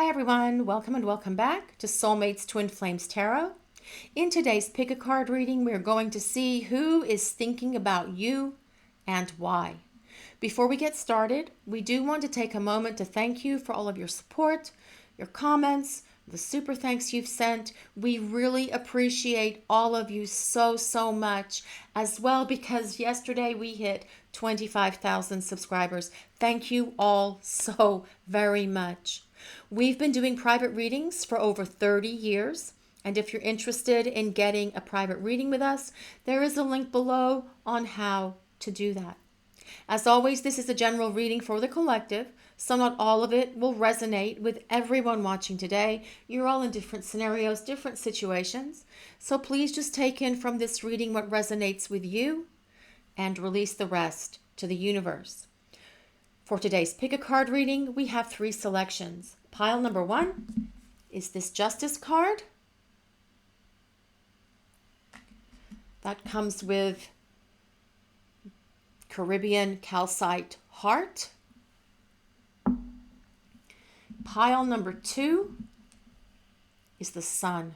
Hi everyone, welcome and welcome back to Soulmates Twin Flames Tarot. In today's pick a card reading, we're going to see who is thinking about you and why. Before we get started, we do want to take a moment to thank you for all of your support, your comments, the super thanks you've sent. We really appreciate all of you so much as well, because yesterday we hit 25,000 subscribers. Thank you all so very much. We've been doing private readings for over 30 years. And if you're interested in getting a private reading with us, there is a link below on how to do that. As always, this is a general reading for the collective, so not all of it will resonate with everyone watching today. You're all in different scenarios, different situations. So please just take in from this reading what resonates with you and release the rest to the universe. For today's pick a card reading, we have 3 selections. Pile number 1 is this Justice card. That comes with Caribbean calcite heart. Pile number 2 is the Sun.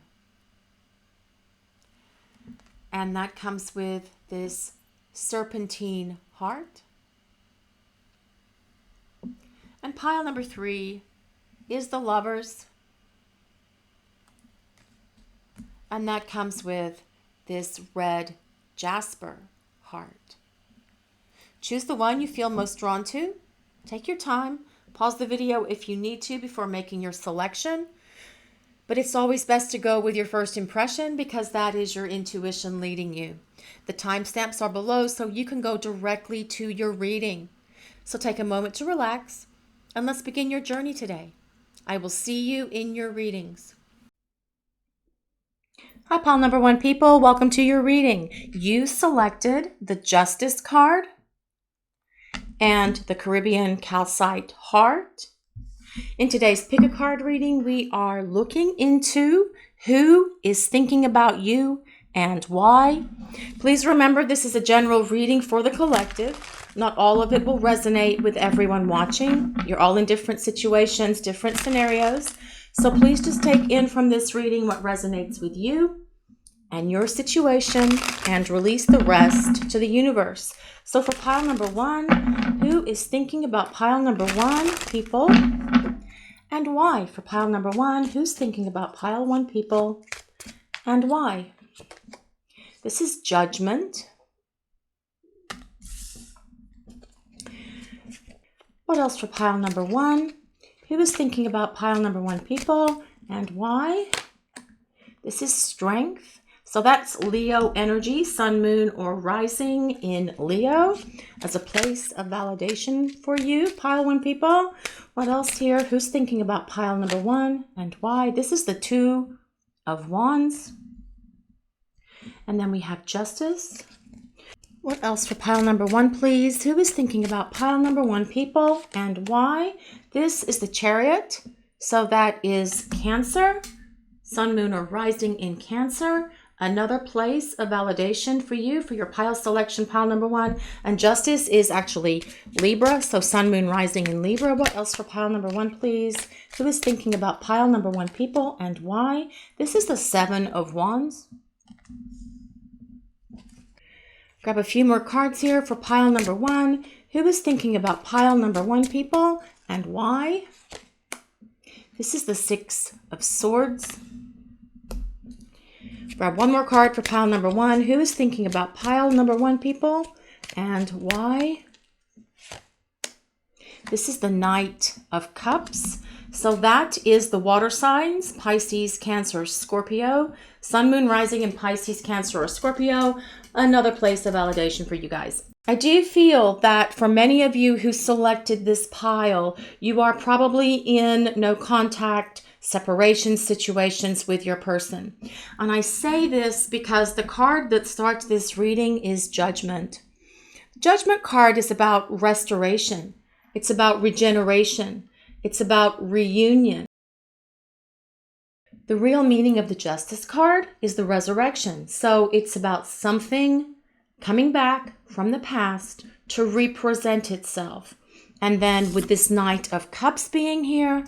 And that comes with this serpentine heart. And pile number 3 is the Lovers. And that comes with this red jasper heart. Choose the one you feel most drawn to. Take your time. Pause the video if you need to before making your selection. But it's always best to go with your first impression, because that is your intuition leading you. The timestamps are below so you can go directly to your reading. So take a moment to relax and let's begin your journey today. I will see you in your readings. Hi, pile number 1 people. Welcome to your reading. You selected the Justice card and the Caribbean calcite heart. In today's pick a card reading, we are looking into who is thinking about you and why. Please remember, this is a general reading for the collective. Not all of it will resonate with everyone watching. You're all in different situations, different scenarios. So please just take in from this reading what resonates with you and your situation and release the rest to the universe. So for pile number 1, who is thinking about pile number 1, people, and why? For pile number 1, who's thinking about pile 1, people, and why? This is Judgment. What else for pile number 1? Who is thinking about pile number 1, people, and why? This is Strength. So that's Leo energy, sun, moon, or rising in Leo as a place of validation for you, pile 1, people. What else here? Who's thinking about pile number 1 and why? This is the 2 of Wands. And then we have Justice. What else for pile number 1, please? Who is thinking about pile number 1, people, and why? This is the Chariot. So that is Cancer, sun, moon, or rising in Cancer. Another place of validation for you for your pile selection, pile number 1. And Justice is actually Libra, so sun, moon, rising in Libra. What else for pile number 1, please? Who is thinking about pile number 1, people, and why? This is the 7 of Wands. Grab a few more cards here for pile number 1. Who is thinking about pile number 1, people, and why? This is the 6 of Swords. Grab one more card for pile number 1. Who is thinking about pile number 1, people, and why? This is the Knight of Cups. So that is the water signs, Pisces, Cancer, Scorpio. Sun, moon, rising in Pisces, Cancer, or Scorpio. Another place of validation for you guys. I do feel that for many of you who selected this pile, you are probably in no contact, separation situations with your person. And I say this because the card that starts this reading is Judgment. The Judgment card is about restoration. It's about regeneration. It's about reunion. The real meaning of the Justice card is the resurrection. So it's about something coming back from the past to represent itself. And then with this Knight of Cups being here,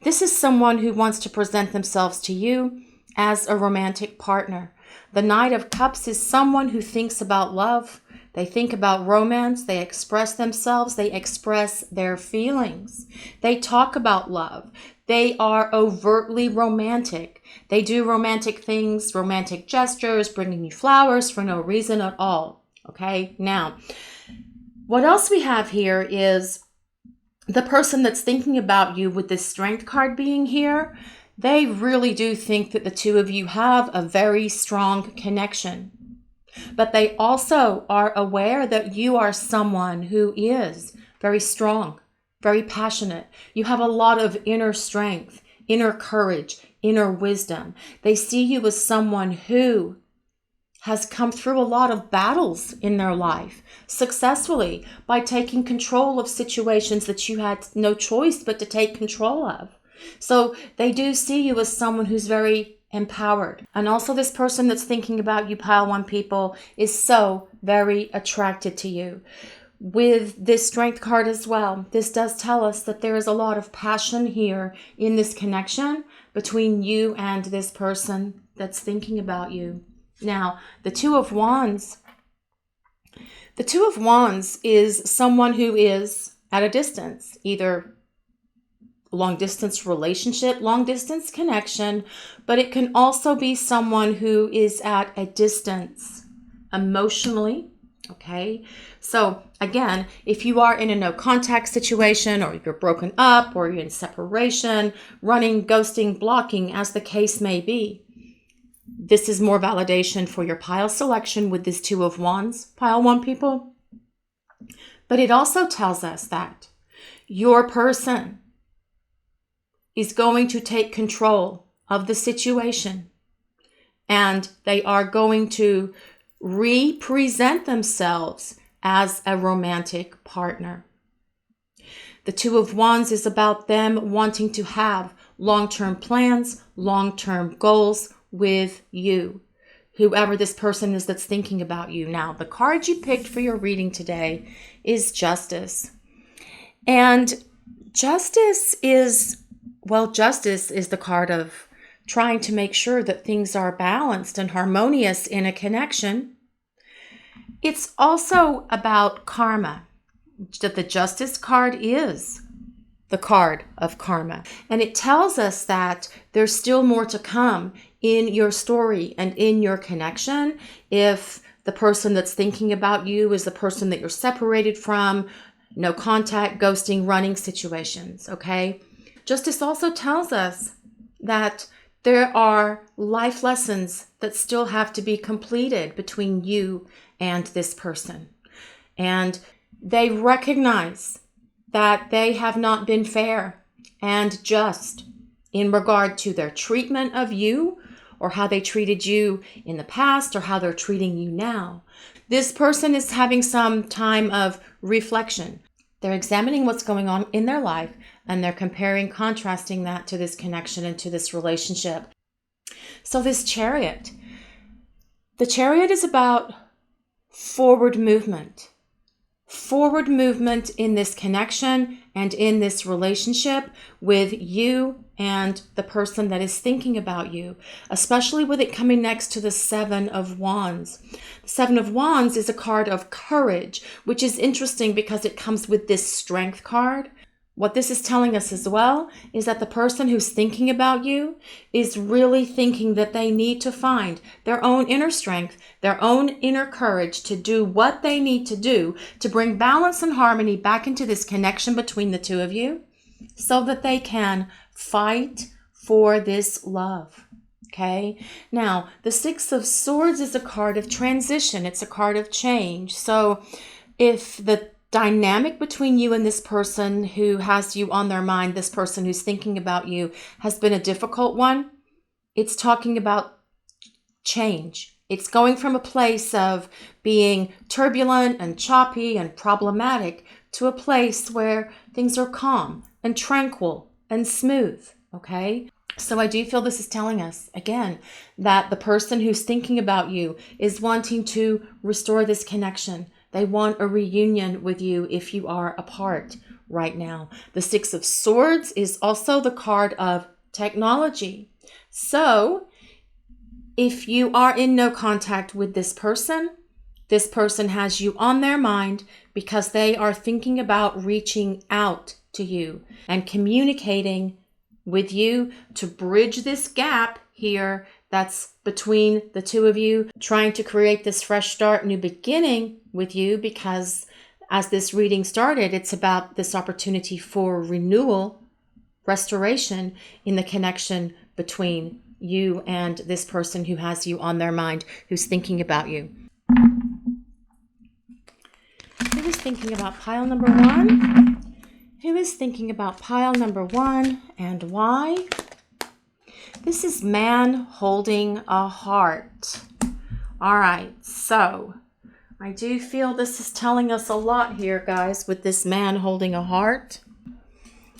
This is someone who wants to present themselves to you as a romantic partner. The Knight of Cups is someone who thinks about love. They think about romance. They express themselves. They express their feelings. They talk about love. They are overtly romantic. They do romantic things, romantic gestures, bringing you flowers for no reason at all. Okay, now, what else we have here is the person that's thinking about you with this Strength card being here. They really do think that the two of you have a very strong connection. But they also are aware that you are someone who is very strong, very passionate. You have a lot of inner strength, inner courage, inner wisdom. They see you as someone who has come through a lot of battles in their life successfully by taking control of situations that you had no choice but to take control of. So they do see you as someone who's very empowered. And also this person that's thinking about you, pile one people, is so very attracted to you. With this Strength card as well, this does tell us that there is a lot of passion here in this connection between you and this person that's thinking about you. Now, the Two of Wands. The Two of Wands is someone who is at a distance, either long distance relationship, long distance connection, but it can also be someone who is at a distance emotionally. Okay, so again, if you are in a no contact situation, or you're broken up, or you're in separation, running, ghosting, blocking, as the case may be, this is more validation for your pile selection with this Two of Wands, pile one people. But it also tells us that your person is going to take control of the situation, and they are going to represent themselves as a romantic partner. The Two of Wands is about them wanting to have long-term plans, long-term goals with you, whoever this person is that's thinking about you. Now, the card you picked for your reading today is Justice. And Justice is the card of trying to make sure that things are balanced and harmonious in a connection. It's also about karma. That the Justice card is the card of karma. And it tells us that there's still more to come in your story and in your connection if the person that's thinking about you is the person that you're separated from, no contact, ghosting, running situations, okay? Justice also tells us that there are life lessons that still have to be completed between you and this person. And they recognize that they have not been fair and just in regard to their treatment of you, or how they treated you in the past, or how they're treating you now. This person is having some time of reflection. They're examining what's going on in their life, and they're comparing, contrasting that to this connection and to this relationship. So this Chariot, the Chariot is about forward movement in this connection and in this relationship with you and the person that is thinking about you, especially with it coming next to the Seven of Wands. The Seven of Wands is a card of courage, which is interesting because it comes with this Strength card. What this is telling us as well is that the person who's thinking about you is really thinking that they need to find their own inner strength, their own inner courage to do what they need to do to bring balance and harmony back into this connection between the two of you so that they can fight for this love. Okay. Now, the Six of Swords is a card of transition. It's a card of change. So if the dynamic between you and this person who has you on their mind, this person who's thinking about you, has been a difficult one, it's talking about change. It's going from a place of being turbulent and choppy and problematic to a place where things are calm and tranquil and smooth, okay? So I do feel this is telling us, again, that the person who's thinking about you is wanting to restore this connection. They want a reunion with you if you are apart right now. The Six of Swords is also the card of technology. So if you are in no contact with this person has you on their mind because they are thinking about reaching out to you and communicating with you to bridge this gap here that's between the two of you, trying to create this fresh start, new beginning with you, because as this reading started, it's about this opportunity for renewal, restoration in the connection between you and this person who has you on their mind, who's thinking about you. Who is thinking about pile number one? Who is thinking about pile number one and why? This is man holding a heart. All right, so I do feel this is telling us a lot here, guys, with this man holding a heart.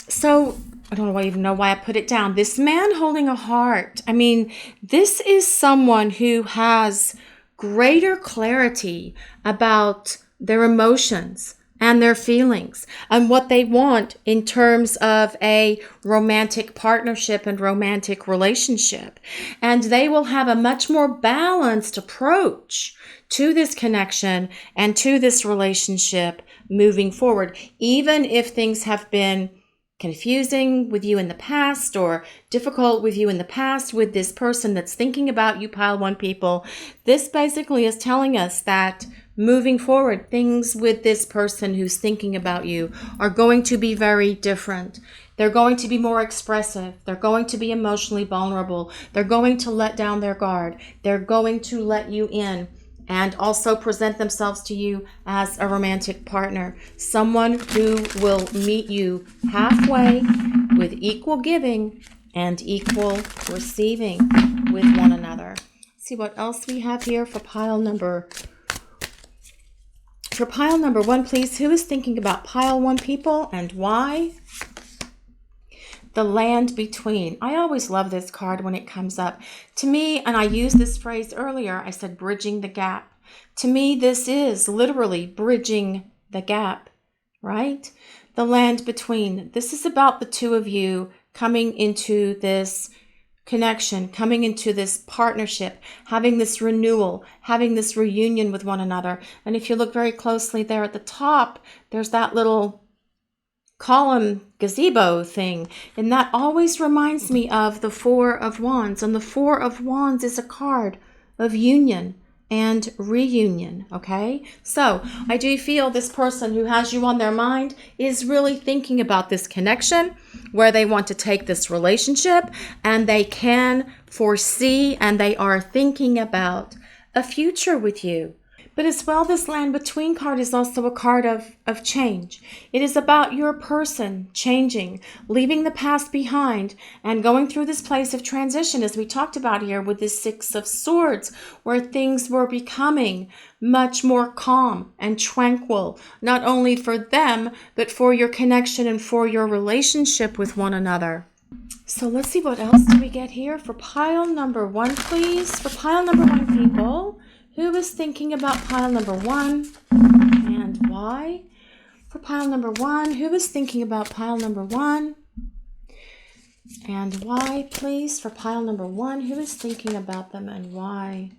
So I don't even know why I put it down. This man holding a heart. I mean, this is someone who has greater clarity about their emotions and their feelings and what they want in terms of a romantic partnership and romantic relationship. And they will have a much more balanced approach to this connection and to this relationship moving forward, even if things have been confusing with you in the past or difficult with you in the past with this person that's thinking about you, pile one people. This basically is telling us that moving forward, things with this person who's thinking about you are going to be very different. They're going to be more expressive. They're going to be emotionally vulnerable. They're going to let down their guard. They're going to let you in and also present themselves to you as a romantic partner, someone who will meet you halfway with equal giving and equal receiving with one another. Let's see what else we have here for pile number one, please. Who is thinking about pile one people and why? The land between. I always love this card when it comes up. To me, and I used this phrase earlier, I said bridging the gap. To me, this is literally bridging the gap, right? The land between. This is about the two of you coming into this connection, coming into this partnership, having this renewal, having this reunion with one another. And if you look very closely there at the top, there's that little column gazebo thing, and that always reminds me of the Four of Wands, and the Four of Wands is a card of union and reunion. Okay, so I do feel this person who has you on their mind is really thinking about this connection, where they want to take this relationship, and they can foresee and they are thinking about a future with you. But as well, this land between card is also a card of change. It is about your person changing, leaving the past behind, and going through this place of transition, as we talked about here with this Six of Swords, where things were becoming much more calm and tranquil, not only for them, but for your connection and for your relationship with one another. So let's see, what else do we get here for pile number one, please? For pile number one, people, who is thinking about pile number one and why? For pile number one, who is thinking about pile number one and why, please? For pile number one, who is thinking about them and why?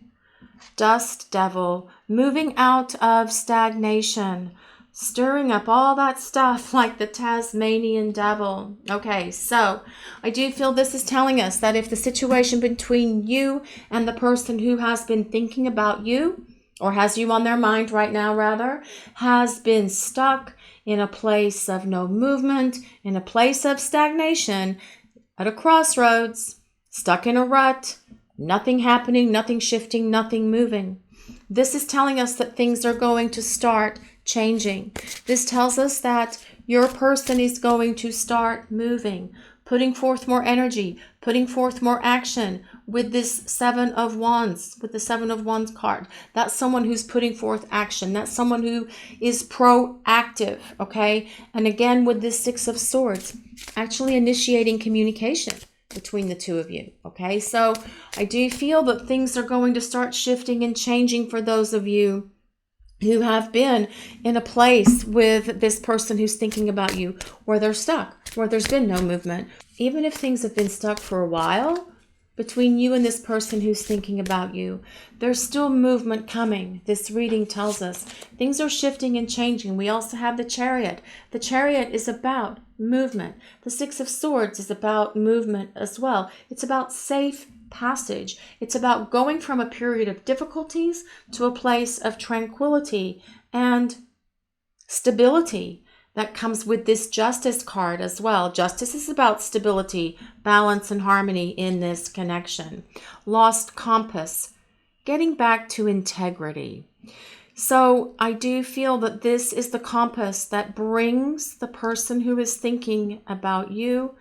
Dust Devil, moving out of stagnation, stirring up all that stuff like the Tasmanian devil. Okay, so I do feel this is telling us that if the situation between you and the person who has been thinking about you, or has you on their mind right now rather, has been stuck in a place of no movement, in a place of stagnation, at a crossroads, stuck in a rut, nothing happening, nothing shifting, nothing moving. This is telling us that things are going to start changing. This tells us that your person is going to start moving, putting forth more energy, putting forth more action with this Seven of Wands, with the Seven of Wands card. That's someone who's putting forth action. That's someone who is proactive, okay? And again, with this Six of Swords, actually initiating communication between the two of you, okay? So I do feel that things are going to start shifting and changing for those of you who have been in a place with this person who's thinking about you where they're stuck, where there's been no movement. Even if things have been stuck for a while between you and this person who's thinking about you, there's still movement coming. This reading tells us things are shifting and changing. We also have the Chariot. The Chariot is about movement. The Six of Swords is about movement as well. It's about safe passage. It's about going from a period of difficulties to a place of tranquility and stability that comes with this Justice card as well. Justice is about stability, balance, and harmony in this connection. Lost compass, getting back to integrity. So I do feel that this is the compass that brings the person who is thinking about you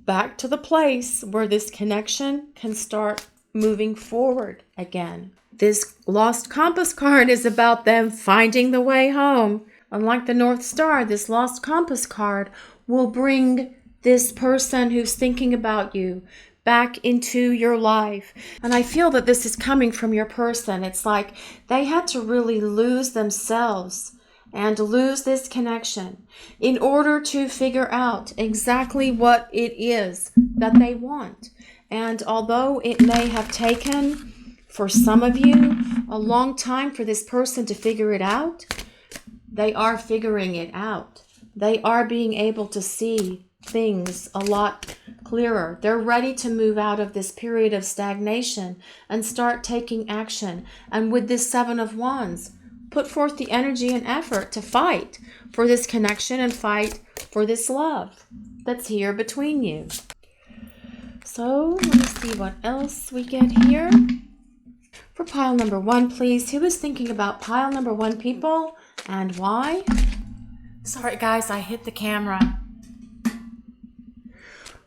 back to the place where this connection can start moving forward again. This lost compass card is about them finding the way home. Unlike the North Star, this lost compass card will bring this person who's thinking about you back into your life. And I feel that this is coming from your person. It's like they had to really lose themselves and lose this connection in order to figure out exactly what it is that they want. And although it may have taken, for some of you, a long time for this person to figure it out, they are figuring it out. They are being able to see things a lot clearer. They're ready to move out of this period of stagnation and start taking action. And with this Seven of Wands, put forth the energy and effort to fight for this connection and fight for this love that's here between you. So let me see what else we get here. For pile number 1, please, who is thinking about pile number 1 people and why? Sorry guys, I hit the camera.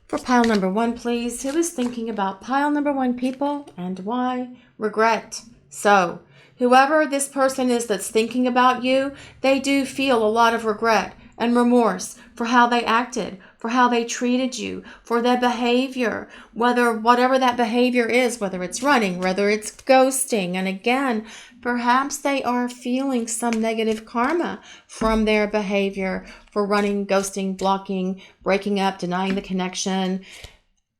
For pile number 1, please, who is thinking about pile number 1 people and why? Regret. So, whoever this person is that's thinking about you, they do feel a lot of regret and remorse for how they acted, for how they treated you, for their behavior, whatever that behavior is, whether it's running, whether it's ghosting. And again, perhaps they are feeling some negative karma from their behavior for running, ghosting, blocking, breaking up, denying the connection,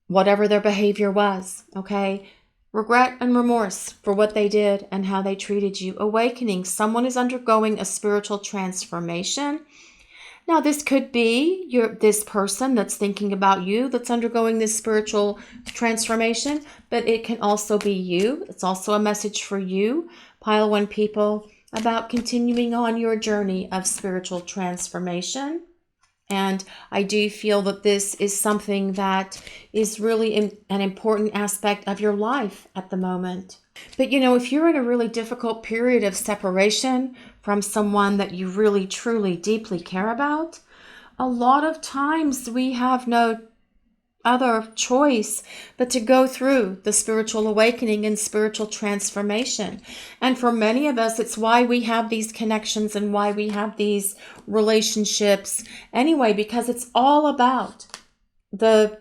whatever their behavior was, okay? Regret and remorse for what they did and how they treated you. Awakening. Someone is undergoing a spiritual transformation. Now, this could be this person that's thinking about you that's undergoing this spiritual transformation, but it can also be you. It's also a message for you, pile 1 people, about continuing on your journey of spiritual transformation. And I do feel that this is something that is really an important aspect of your life at the moment. But if you're in a really difficult period of separation from someone that you really, truly, deeply care about, a lot of times we have no other choice but to go through the spiritual awakening and spiritual transformation. And for many of us, it's why we have these connections and why we have these relationships anyway, because it's all about the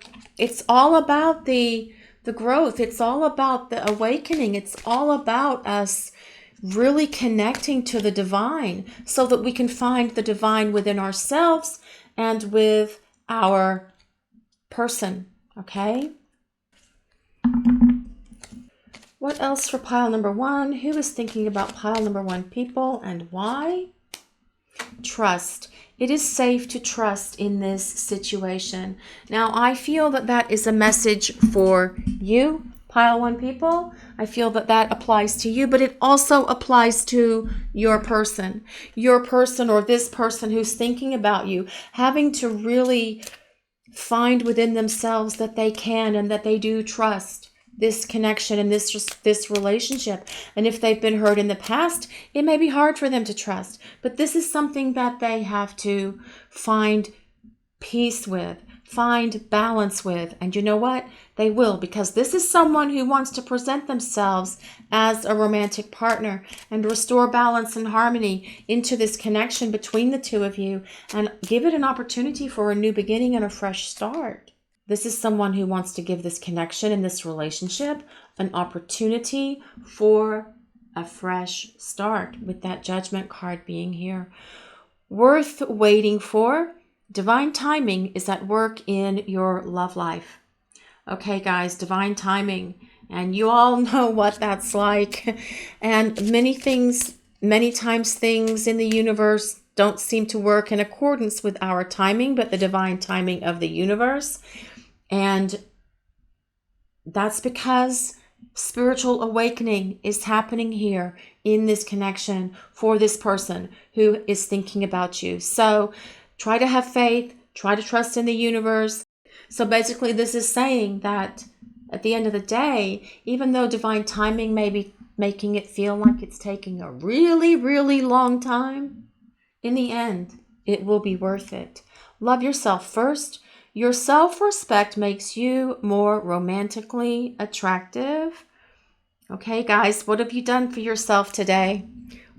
growth. It's all about the awakening. It's all about us really connecting to the divine so that we can find the divine within ourselves and with our person, okay? What else for pile number 1? Who is thinking about pile number 1 people and why? Trust. It is safe to trust in this situation. Now, I feel that that is a message for you, pile 1 people. I feel that that applies to you, but it also applies to your person or this person who's thinking about you, having to really find within themselves that they can and that they do trust this connection and this relationship. And if they've been hurt in the past, it may be hard for them to trust. But this is something that they have to find peace with, find balance with. And you know what? They will, because this is someone who wants to present themselves as a romantic partner and restore balance and harmony into this connection between the two of you and give it an opportunity for a new beginning and a fresh start. This is someone who wants to give this connection and this relationship an opportunity for a fresh start with that Judgment card being here. Worth waiting for. Divine timing is at work in your love life. Okay, guys, divine timing. And you all know what that's like. And many times things in the universe don't seem to work in accordance with our timing, but the divine timing of the universe. And that's because spiritual awakening is happening here in this connection for this person who is thinking about you. So try to have faith, try to trust in the universe. So basically this is saying that at the end of the day, even though divine timing may be making it feel like it's taking a really, really long time, in the end, it will be worth it. Love yourself first. Your self-respect makes you more romantically attractive. Okay, guys, what have you done for yourself today?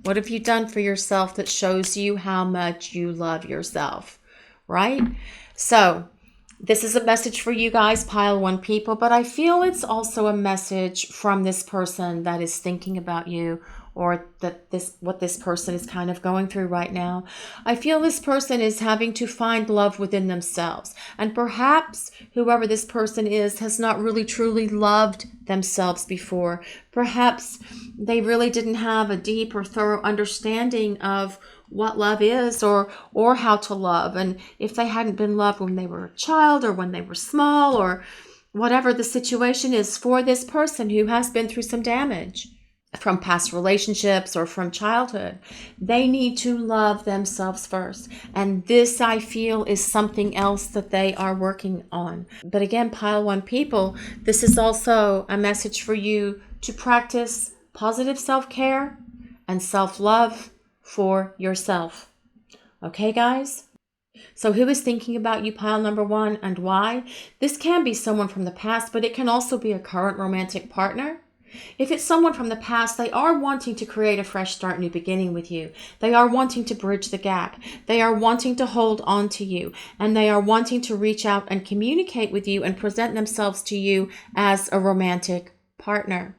What have you done for yourself that shows you how much you love yourself, right? So this is a message for you guys, pile one people, but I feel it's also a message from this person that is thinking about you, or that what this person is kind of going through right now. I feel this person is having to find love within themselves. And perhaps whoever this person is has not really truly loved themselves before. Perhaps they really didn't have a deep or thorough understanding of what love is, or how to love. And if they hadn't been loved when they were a child, or when they were small, or whatever the situation is for this person who has been through some damage from past relationships or from childhood, they need to love themselves first. And this, I feel, is something else that they are working on. But again, pile one people, this is also a message for you to practice positive self-care and self-love for yourself. Okay, guys? So who is thinking about you, pile number one, and why? This can be someone from the past, but it can also be a current romantic partner. If it's someone from the past, they are wanting to create a fresh start, new beginning with you. They are wanting to bridge the gap. They are wanting to hold on to you. And they are wanting to reach out and communicate with you and present themselves to you as a romantic partner.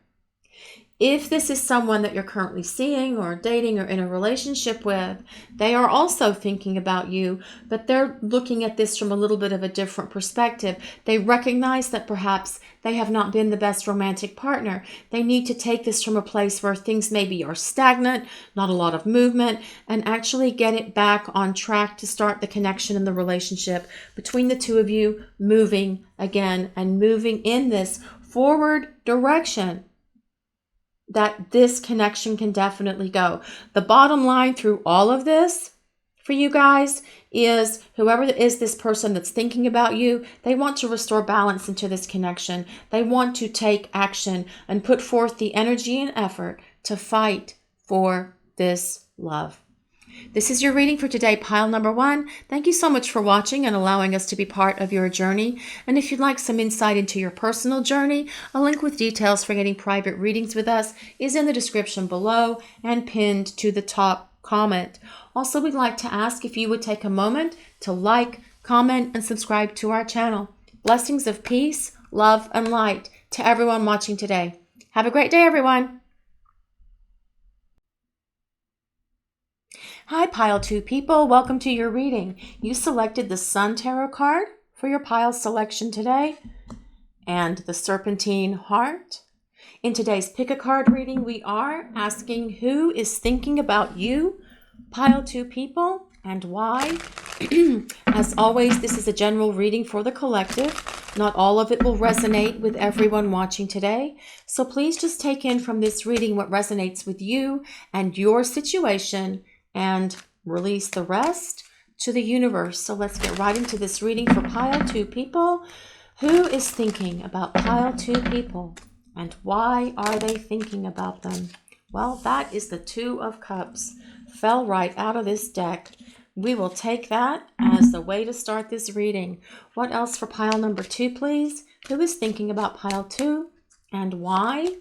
If this is someone that you're currently seeing or dating or in a relationship with, they are also thinking about you, but they're looking at this from a little bit of a different perspective. They recognize that perhaps they have not been the best romantic partner. They need to take this from a place where things maybe are stagnant, not a lot of movement, and actually get it back on track to start the connection in the relationship between the two of you, moving again and moving in this forward direction that this connection can definitely go. The bottom line through all of this for you guys is whoever is this person that's thinking about you, they want to restore balance into this connection. They want to take action and put forth the energy and effort to fight for this love. This is your reading for today, pile number one. Thank you so much for watching and allowing us to be part of your journey. And if you'd like some insight into your personal journey, a link with details for getting private readings with us is in the description below and pinned to the top comment. Also, we'd like to ask if you would take a moment to like, comment, and subscribe to our channel. Blessings of peace, love, and light to everyone watching today. Have a great day, everyone. Hi, pile two people. Welcome to your reading. You selected the Sun Tarot card for your pile selection today and the Serpentine Heart. In today's Pick a Card reading, we are asking who is thinking about you, pile two people, and why. As always, this is a general reading for the collective. Not all of it will resonate with everyone watching today. So please just take in from this reading what resonates with you and your situation, and release the rest to the universe. So let's get right into this reading for pile two people. Who is thinking about pile two people, and why are they thinking about them? Well, that is the Two of Cups. Fell right out of this deck. We will take that as the way to start this reading. What else for pile number two, please? Who is thinking about pile two, and why?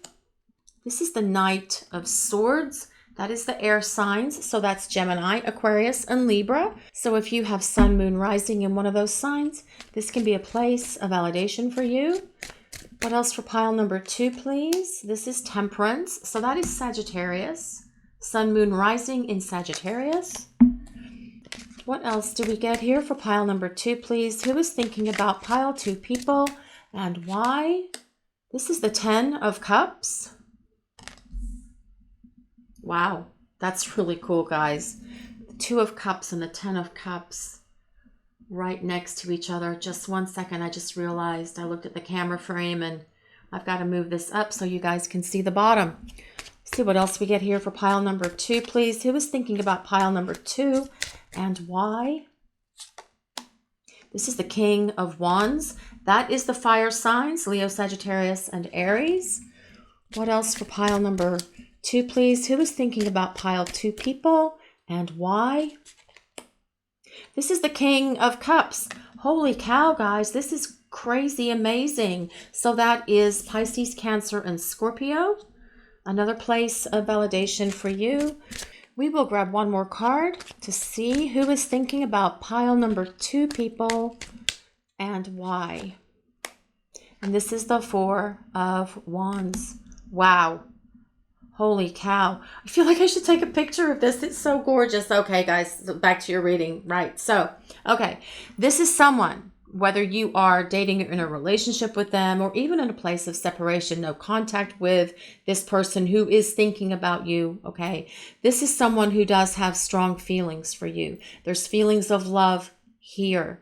This is the Knight of Swords. That is the air signs. So that's Gemini, Aquarius, and Libra. So if you have sun, moon, rising in one of those signs, this can be a place of validation for you. What else for pile number 2, please? This is Temperance. So that is Sagittarius. Sun, Moon, Rising in Sagittarius. What else do we get here for pile number 2, please? Who is thinking about pile 2 people and why? This is the 10 of Cups. Wow, that's really cool, guys. The 2 of Cups and the 10 of Cups right next to each other. Just one second, I just realized I looked at the camera frame and I've got to move this up so you guys can see the bottom. Let's see what else we get here for pile number 2, please. Who is thinking about pile number 2 and why? This is the King of Wands. That is the fire signs, Leo, Sagittarius, and Aries. What else for pile number 2, please? Who is thinking about pile 2 people and why? This is the King of Cups. Holy cow, guys. This is crazy amazing. So that is Pisces, Cancer, and Scorpio. Another place of validation for you. We will grab one more card to see who is thinking about pile number 2 people and why. And this is the 4 of Wands. Wow. Holy cow. I feel like I should take a picture of this. It's so gorgeous. Okay, guys, back to your reading. Right. So, okay. This is someone, whether you are dating or in a relationship with them or even in a place of separation, no contact with this person who is thinking about you. Okay. This is someone who does have strong feelings for you. There's feelings of love here.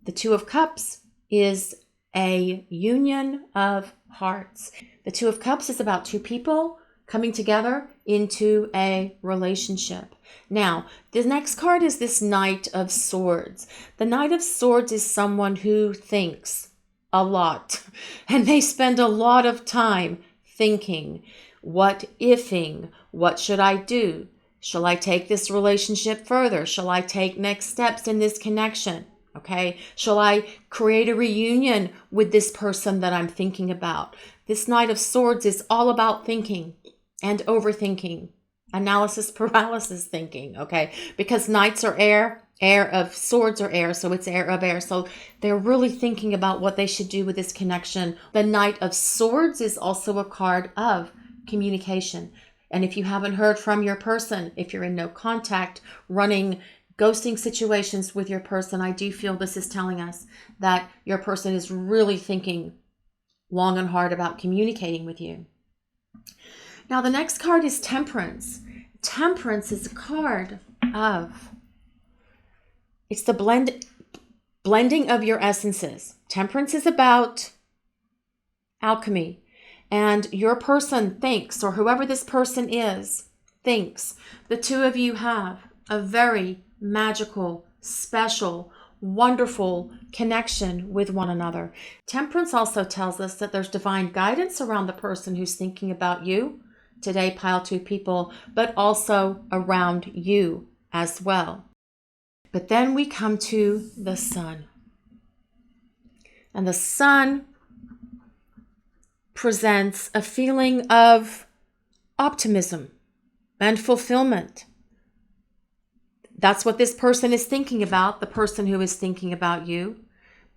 The 2 of Cups is a union of hearts. The 2 of Cups is about 2 people coming together into a relationship. Now, the next card is this Knight of Swords. The Knight of Swords is someone who thinks a lot, and they spend a lot of time thinking, what ifing, what should I do? Shall I take this relationship further? Shall I take next steps in this connection? Okay, shall I create a reunion with this person that I'm thinking about? This Knight of Swords is all about thinking and overthinking, analysis paralysis thinking, okay? Because Knights are air of Swords are air, so it's air of air. So they're really thinking about what they should do with this connection. The Knight of Swords is also a card of communication. And if you haven't heard from your person, if you're in no contact, running ghosting situations with your person, I do feel this is telling us that your person is really thinking long and hard about communicating with you. Now, the next card is Temperance. Temperance is a card of, it's the blending of your essences. Temperance is about alchemy. And your person thinks, or whoever this person is, thinks the 2 of you have a very magical, special, wonderful connection with one another. Temperance also tells us that there's divine guidance around the person who's thinking about you. Today, pile 2 people, but also around you as well. But then we come to the Sun. And the Sun presents a feeling of optimism and fulfillment. That's what this person is thinking about, the person who is thinking about you.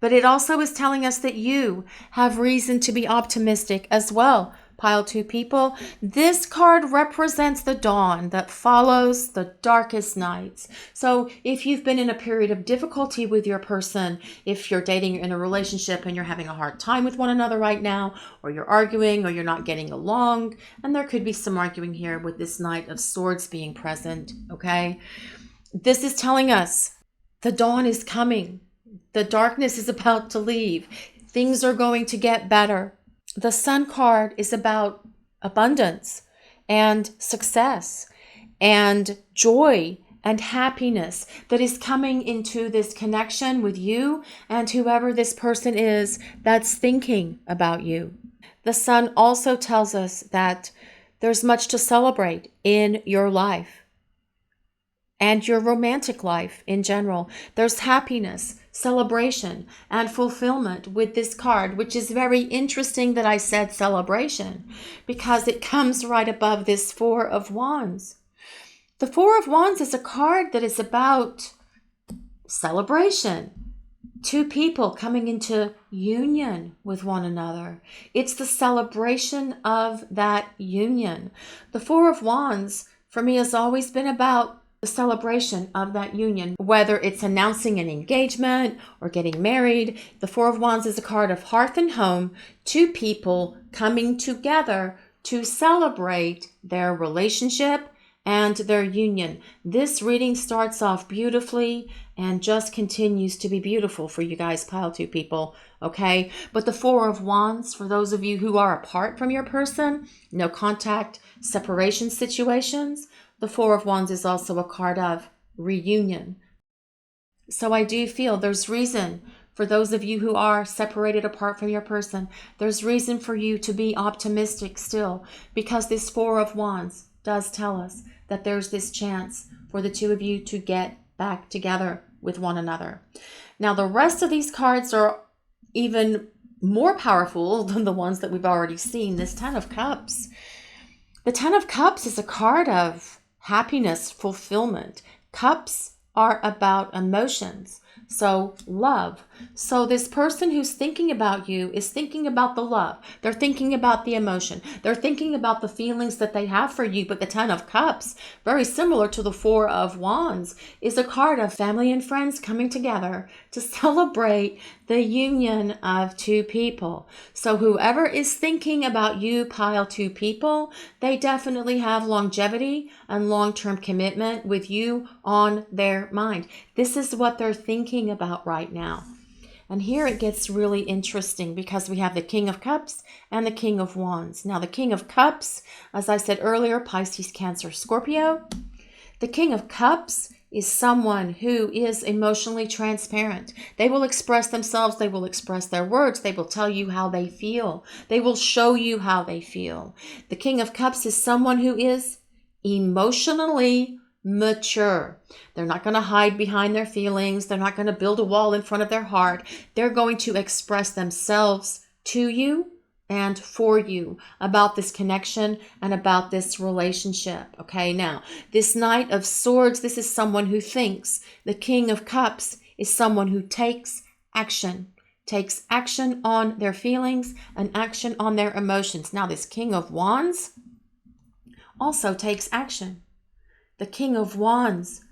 But it also is telling us that you have reason to be optimistic as well. Pile 2 people. This card represents the dawn that follows the darkest nights. So if you've been in a period of difficulty with your person, if you're dating in a relationship and you're having a hard time with one another right now, or you're arguing or you're not getting along, and there could be some arguing here with this Knight of Swords being present, okay? This is telling us the dawn is coming. The darkness is about to leave. Things are going to get better. The Sun card is about abundance and success and joy and happiness that is coming into this connection with you and whoever this person is that's thinking about you. The Sun also tells us that there's much to celebrate in your life and your romantic life in general. There's happiness, celebration, and fulfillment with this card, which is very interesting that I said celebration because it comes right above this 4 of Wands. The 4 of Wands is a card that is about celebration, Two people coming into union with one another. It's the celebration of that union. The Four of Wands for me has always been about the celebration of that union, whether it's announcing an engagement or getting married. The Four of Wands is a card of hearth and home, two people coming together to celebrate their relationship and their union. This reading starts off beautifully and just continues to be beautiful for you guys, pile two people, okay? But the Four of Wands, for those of you who are apart from your person, no contact, separation situations, the Four of Wands is also a card of reunion. So I do feel there's reason for those of you who are separated apart from your person, there's reason for you to be optimistic still, because this Four of Wands does tell us that there's this chance for the two of you to get back together with one another. Now, the rest of these cards are even more powerful than the ones that we've already seen. This Ten of Cups. The Ten of Cups is a card of happiness, fulfillment. Cups are about emotions. So love. So this person who's thinking about you is thinking about the love. They're thinking about the emotion. They're thinking about the feelings that they have for you. But the Ten of Cups, very similar to the Four of Wands, is a card of family and friends coming together to celebrate the union of two people. So whoever is thinking about you, pile two people, they definitely have longevity and long-term commitment with you on their mind. This is what they're thinking about right now. And here it gets really interesting because we have the King of Cups and the King of Wands. Now the King of Cups, as I said earlier, Pisces, Cancer, Scorpio. The King of Cups is someone who is emotionally transparent. They will express themselves. They will express their words. They will tell you how they feel. They will show you how they feel. The King of Cups is someone who is emotionally mature. They're not going to hide behind their feelings. They're not going to build a wall in front of their heart. They're going to express themselves to you and for you about this connection and about this relationship. Okay, now, this Knight of Swords, this is someone who thinks. The King of Cups is someone who takes action on their feelings and action on their emotions. Now, this King of Wands also takes action. The King of Wands,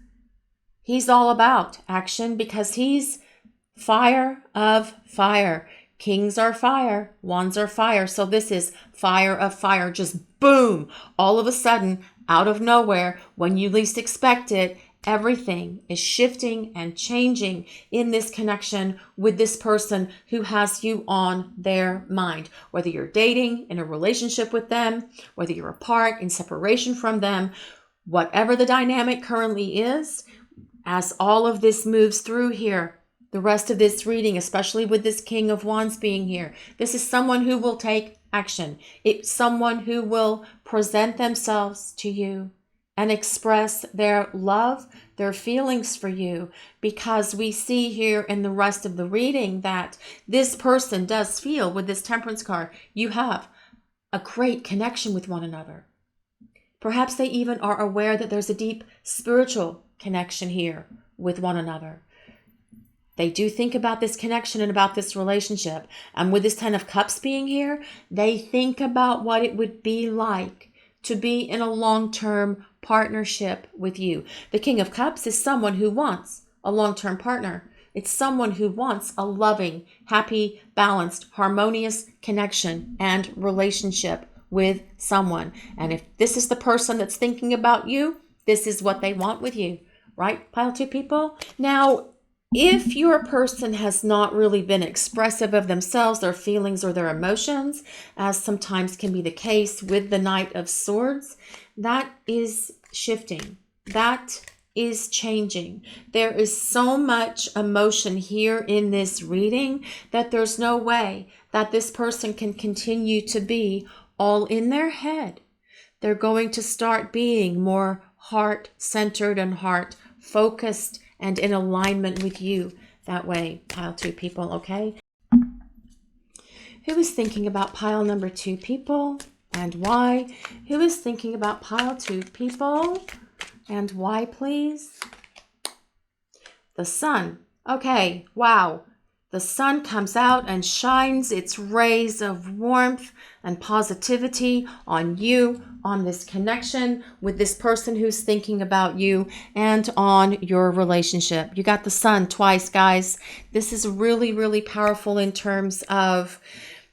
he's all about action because he's fire of fire. Kings are fire, wands are fire. So this is fire of fire. Just boom, all of a sudden, out of nowhere, when you least expect it, everything is shifting and changing in this connection with this person who has you on their mind. Whether you're dating, in a relationship with them, whether you're apart, in separation from them, whatever the dynamic currently is, as all of this moves through here, the rest of this reading, especially with this King of Wands being here, this is someone who will take action. It's someone who will present themselves to you and express their love, their feelings for you, because we see here in the rest of the reading that this person does feel, with this Temperance card, you have a great connection with one another. Perhaps they even are aware that there's a deep spiritual connection here with one another. They do think about this connection and about this relationship. And with this Ten of Cups being here, they think about what it would be like to be in a long-term partnership with you. The King of Cups is someone who wants a long-term partner. It's someone who wants a loving, happy, balanced, harmonious connection and relationship with someone. And if this is the person that's thinking about you, this is what they want with you, right, pile two people? Now, if your person has not really been expressive of themselves, their feelings, or their emotions, as sometimes can be the case with the Knight of Swords, that is shifting. That is changing. There is so much emotion here in this reading that there's no way that this person can continue to be all in their head. They're going to start being more heart-centered and heart-focused and in alignment with you that way, pile two people, okay? Who is thinking about pile number two people and why? Who is thinking about pile two people and why, please? The Sun. Okay, wow. The sun comes out and shines its rays of warmth and positivity on you, on this connection with this person who's thinking about you, and on your relationship. You got the sun twice, guys. This is really, really powerful in terms of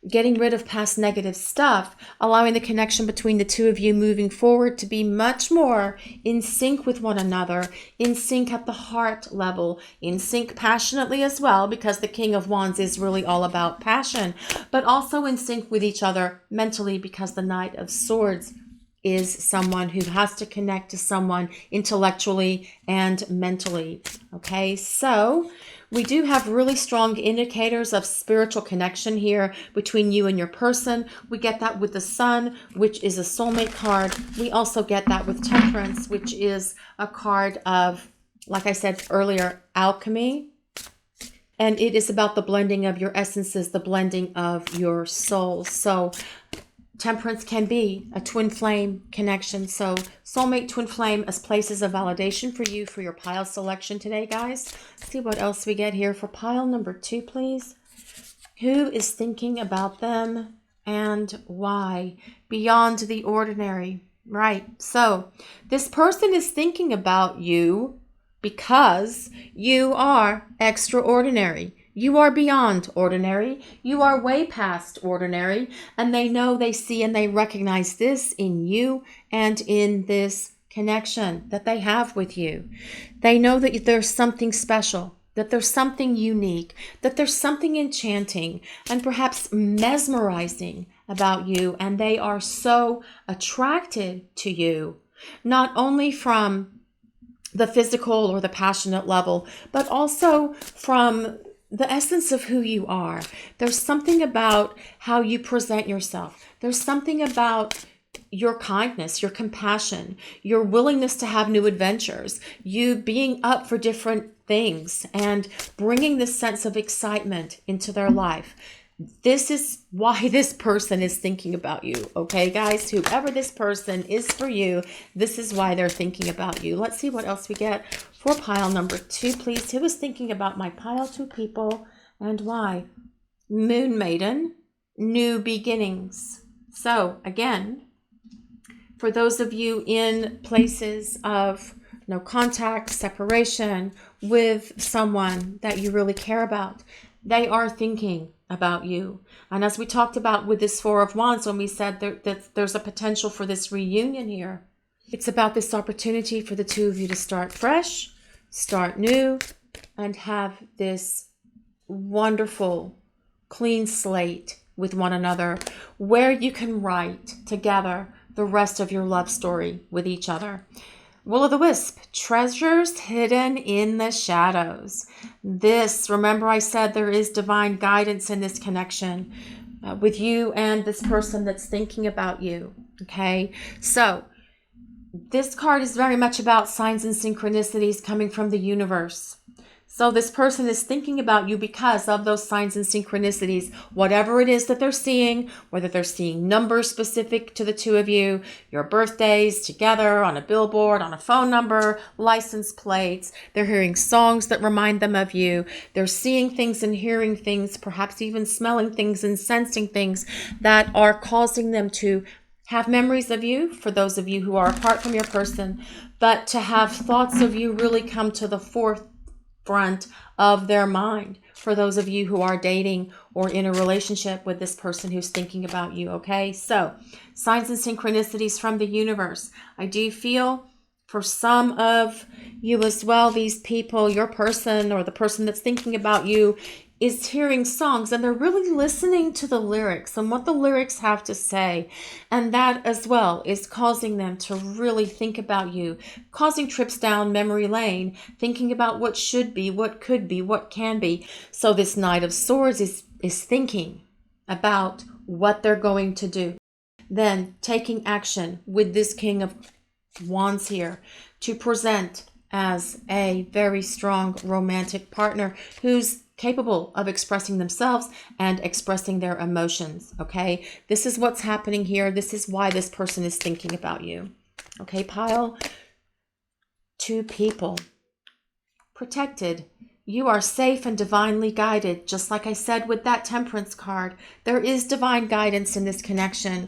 getting rid of past negative stuff, allowing the connection between the two of you moving forward to be much more in sync with one another, in sync at the heart level, in sync passionately as well, because the King of Wands is really all about passion, but also in sync with each other mentally, because the Knight of Swords is someone who has to connect to someone intellectually and mentally. Okay, so we do have really strong indicators of spiritual connection here between you and your person. We get that with the Sun, which is a soulmate card. We also get that with Temperance, which is a card of, like I said earlier, alchemy. And it is about the blending of your essences, the blending of your souls. So Temperance can be a twin flame connection. So soulmate, twin flame as places of validation for you for your pile selection today, guys. Let's see what else we get here for pile number 2, please. Who is thinking about them and why? Beyond the ordinary. Right. So this person is thinking about you because you are extraordinary. You are beyond ordinary. You are way past ordinary. And they know, they see, and they recognize this in you and in this connection that they have with you. They know that there's something special, that there's something unique, that there's something enchanting and perhaps mesmerizing about you. And they are so attracted to you, not only from the physical or the passionate level, but also from the essence of who you are. There's something about how you present yourself. There's something about your kindness, your compassion, your willingness to have new adventures, you being up for different things and bringing this sense of excitement into their life. This is why this person is thinking about you. Okay, guys, whoever this person is for you, this is why they're thinking about you. Let's see what else we get for pile number 2, please. Who is thinking about my pile 2 people and why? Moon Maiden, new beginnings. So again, for those of you in places of no contact, separation with someone that you really care about, they are thinking about you. And as we talked about with this 4 of Wands, when we said that there's a potential for this reunion here, it's about this opportunity for the two of you to start fresh, start new, and have this wonderful, clean slate with one another where you can write together the rest of your love story with each other. Will-o'-the-wisp, treasures hidden in the shadows. This, remember I said there is divine guidance in this connection with you and this person that's thinking about you. Okay, so this card is very much about signs and synchronicities coming from the universe. So this person is thinking about you because of those signs and synchronicities, whatever it is that they're seeing, whether they're seeing numbers specific to the two of you, your birthdays together on a billboard, on a phone number, license plates. They're hearing songs that remind them of you. They're seeing things and hearing things, perhaps even smelling things and sensing things that are causing them to have memories of you, for those of you who are apart from your person, but to have thoughts of you really come to the forefront of their mind, for those of you who are dating or in a relationship with this person who's thinking about you. Okay, so signs and synchronicities from the universe. I do feel for some of you as well, these people, your person or the person that's thinking about you is hearing songs and they're really listening to the lyrics and what the lyrics have to say. And that as well is causing them to really think about you, causing trips down memory lane, thinking about what should be, what could be, what can be. So this Knight of Swords is thinking about what they're going to do. Then taking action with this King of Wands here to present as a very strong romantic partner who's capable of expressing themselves and expressing their emotions. Okay, this is what's happening here. This is why this person is thinking about you. Okay, pile 2 people. Protected, You are safe and divinely guided. Just like I said with that Temperance card, there is divine guidance in this connection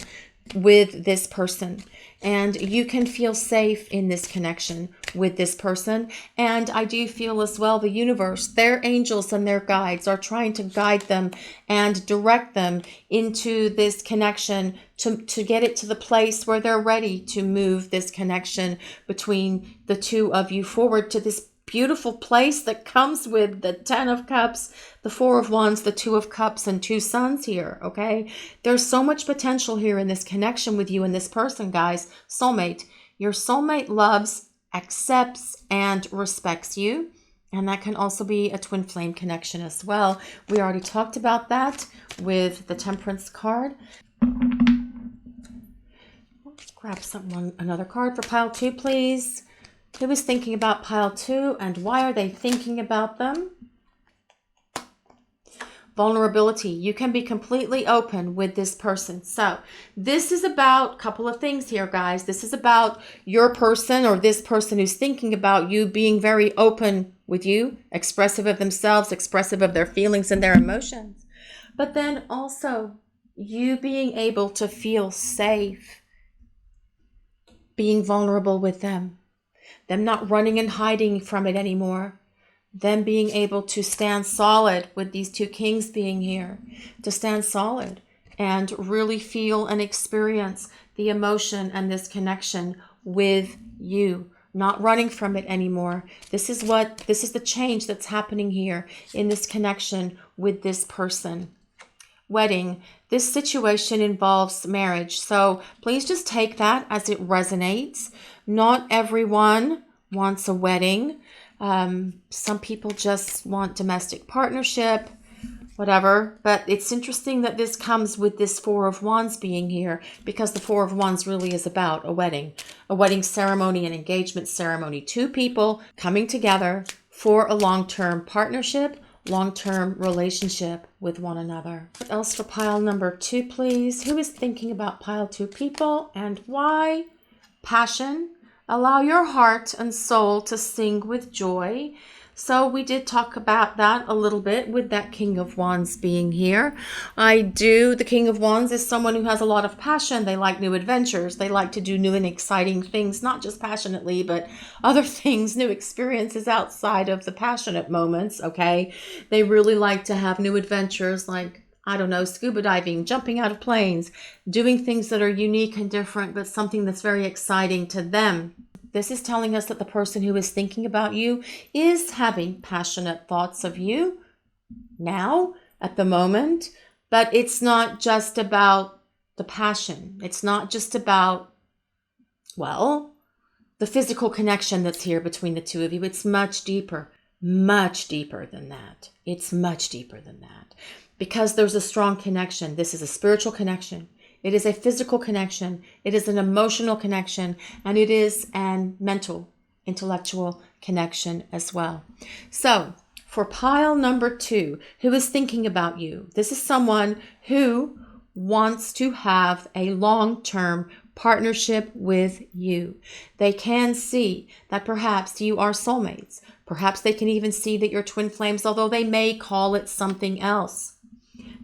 with this person. And you can feel safe in this connection with this person. And I do feel as well the universe, their angels and their guides are trying to guide them and direct them into this connection to get it to the place where they're ready to move this connection between the two of you forward to this beautiful place that comes with the 10 of Cups, the 4 of Wands, the 2 of Cups, and 2 Suns here, okay? There's so much potential here in this connection with you and this person, guys. Soulmate. Your soulmate loves, accepts, and respects you. And that can also be a twin flame connection as well. We already talked about that with the Temperance card. Let's grab another card for pile 2, please. Who is thinking about pile 2 and why are they thinking about them? Vulnerability. You can be completely open with this person. So this is about a couple of things here, guys. This is about your person or this person who's thinking about you being very open with you, expressive of themselves, expressive of their feelings and their emotions. But then also you being able to feel safe, being vulnerable with them. Them not running and hiding from it anymore. Them being able to stand solid with these 2 kings being here. To stand solid and really feel and experience the emotion and this connection with you. Not running from it anymore. This is the change that's happening here in this connection with this person. Wedding. This situation involves marriage. So please just take that as it resonates. Not everyone wants a wedding. Some people just want domestic partnership, whatever. But it's interesting that this comes with this 4 of Wands being here because the 4 of Wands really is about a wedding ceremony, an engagement ceremony. 2 people coming together for a long-term partnership, long-term relationship with one another. What else for pile number 2, please? Who is thinking about pile 2 people and why? Passion. Allow your heart and soul to sing with joy. So we did talk about that a little bit with that King of Wands being here. The King of Wands is someone who has a lot of passion. They like new adventures. They like to do new and exciting things, not just passionately, but other things, new experiences outside of the passionate moments, okay? They really like to have new adventures like, I don't know, scuba diving, jumping out of planes, doing things that are unique and different, but something that's very exciting to them. This is telling us that the person who is thinking about you is having passionate thoughts of you now, at the moment, but it's not just about the passion. It's not just about, well, the physical connection that's here between the 2 of you. It's much deeper than that. It's much deeper than that. Because there's a strong connection. This is a spiritual connection. It is a physical connection. It is an emotional connection. And it is an mental, intellectual connection as well. So for pile number 2, who is thinking about you? This is someone who wants to have a long-term partnership with you. They can see that perhaps you are soulmates. Perhaps they can even see that you're twin flames, although they may call it something else.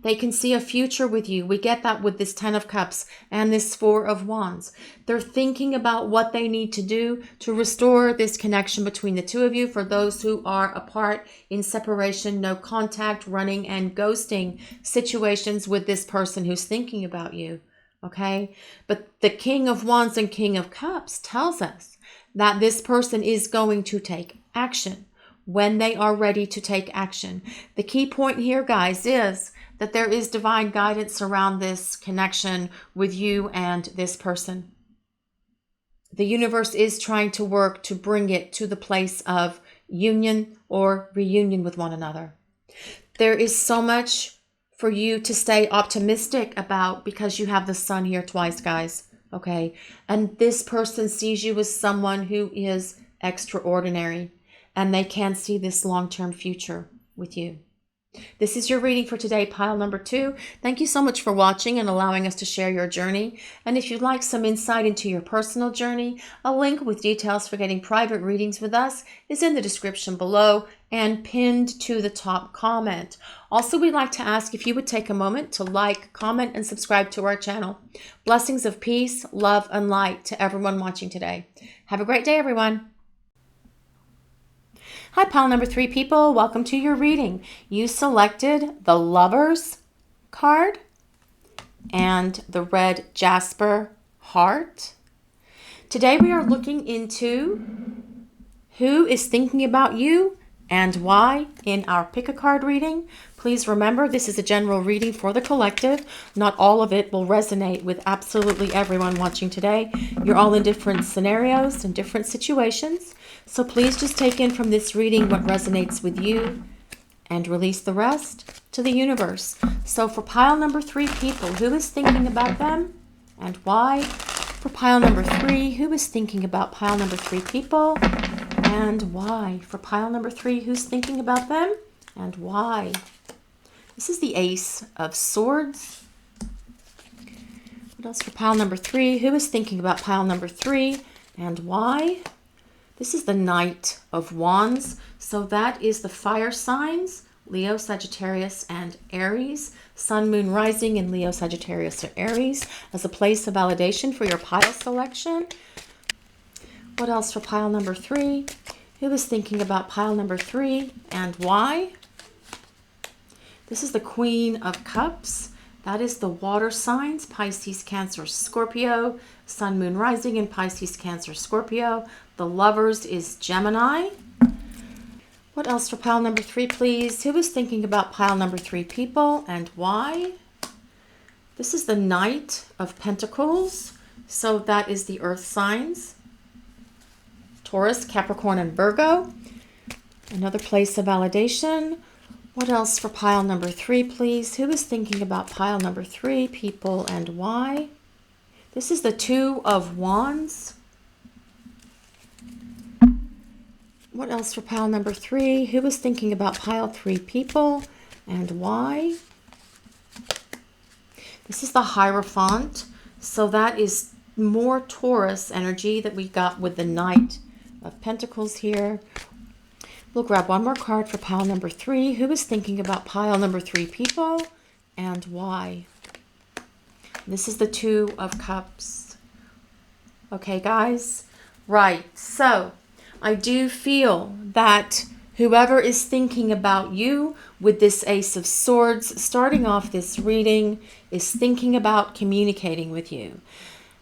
They can see a future with you. We get that with this 10 of Cups and this 4 of Wands. They're thinking about what they need to do to restore this connection between the 2 of you. For those who are apart, in separation, no contact, running and ghosting situations with this person who's thinking about you. Okay? But the King of Wands and King of Cups tells us that this person is going to take action when they are ready to take action. The key point here, guys, is that there is divine guidance around this connection with you and this person. The universe is trying to work to bring it to the place of union or reunion with one another. There is so much for you to stay optimistic about because you have the Sun here twice, guys. Okay? And this person sees you as someone who is extraordinary. And they can see this long-term future with you. This is your reading for today, pile number 2. Thank you so much for watching and allowing us to share your journey. And if you'd like some insight into your personal journey, a link with details for getting private readings with us is in the description below and pinned to the top comment. Also, we'd like to ask if you would take a moment to like, comment, and subscribe to our channel. Blessings of peace, love, and light to everyone watching today. Have a great day, everyone. Hi, pile number 3 people. Welcome to your reading. You selected the Lovers card and the red Jasper heart. Today we are looking into who is thinking about you and why in our pick a card reading. Please remember, this is a general reading for the collective. Not all of it will resonate with absolutely everyone watching today. You're all in different scenarios and different situations. So please just take in from this reading what resonates with you and release the rest to the universe. So for pile number 3 people, who is thinking about them and why? For pile number 3, who is thinking about pile number 3 people and why? For pile number 3, who's thinking about them and why? This is the Ace of Swords. What else for pile number 3? Who is thinking about pile number 3 and why? This is the Knight of Wands. So that is the fire signs, Leo, Sagittarius, and Aries. Sun, Moon, Rising in Leo, Sagittarius, or Aries as a place of validation for your pile selection. What else for pile number 3? Who is thinking about pile number 3 and why? This is the Queen of Cups. That is the water signs, Pisces, Cancer, Scorpio. Sun, Moon, Rising in Pisces, Cancer, Scorpio. The Lovers is Gemini. What else for pile number 3, please? Who is thinking about pile number 3 people and why? This is the Knight of Pentacles. So that is the earth signs, Taurus, Capricorn, and Virgo. Another place of validation. What else for pile number 3, please? Who is thinking about pile number 3 people and why? This is the Two of Wands. What else for pile number 3? Who is thinking about pile 3 people and why? This is the Hierophant. So that is more Taurus energy that we got with the Knight of Pentacles here. We'll grab one more card for pile number 3. Who is thinking about pile number 3 people and why? This is the Two of Cups. Okay, guys? Right. So I do feel that whoever is thinking about you with this Ace of Swords, starting off this reading, is thinking about communicating with you.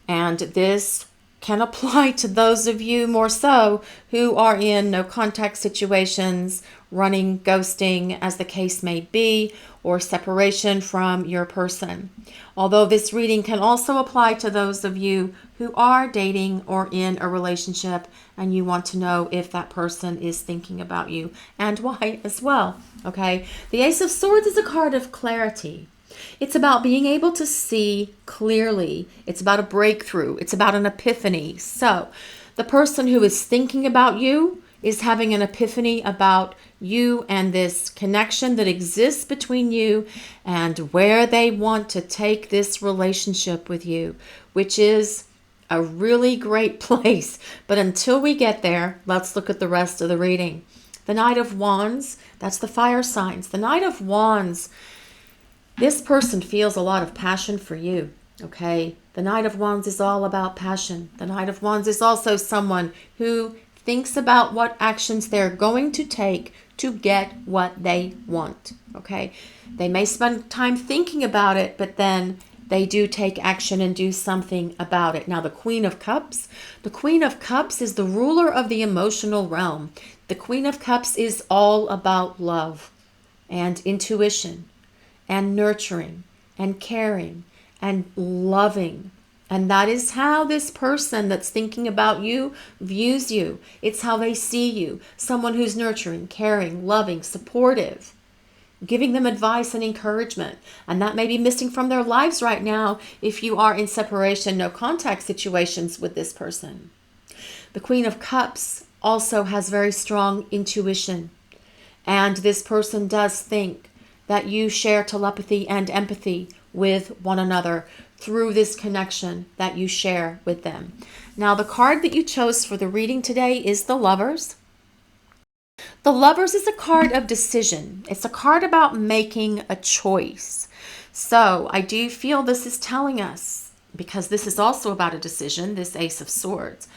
And this can apply to those of you more so who are in no contact situations, running, ghosting, as the case may be, or separation from your person. Although this reading can also apply to those of you who are dating or in a relationship and you want to know if that person is thinking about you and why as well. Okay, the Ace of Swords is a card of clarity. It's about being able to see clearly. It's about a breakthrough. It's about an epiphany. So the person who is thinking about you is having an epiphany about you and this connection that exists between you and where they want to take this relationship with you, which is a really great place. But until we get there, let's look at the rest of the reading. The Knight of Wands, that's the fire signs. The Knight of Wands, this person feels a lot of passion for you, okay? The Knight of Wands is all about passion. The Knight of Wands is also someone who thinks about what actions they're going to take to get what they want, okay? They may spend time thinking about it, but then they do take action and do something about it. Now, the Queen of Cups is the ruler of the emotional realm. The Queen of Cups is all about love and intuition and nurturing and caring and loving. And that is how this person that's thinking about you views you. It's how they see you. Someone who's nurturing, caring, loving, supportive, giving them advice and encouragement. And that may be missing from their lives right now if you are in separation, no contact situations with this person. The Queen of Cups also has very strong intuition. And this person does think that you share telepathy and empathy with one another through this connection that you share with them. Now, the card that you chose for the reading today is the Lovers. The Lovers is a card of decision. It's a card about making a choice. So I do feel this is telling us, because this is also about a decision, this Ace of Swords,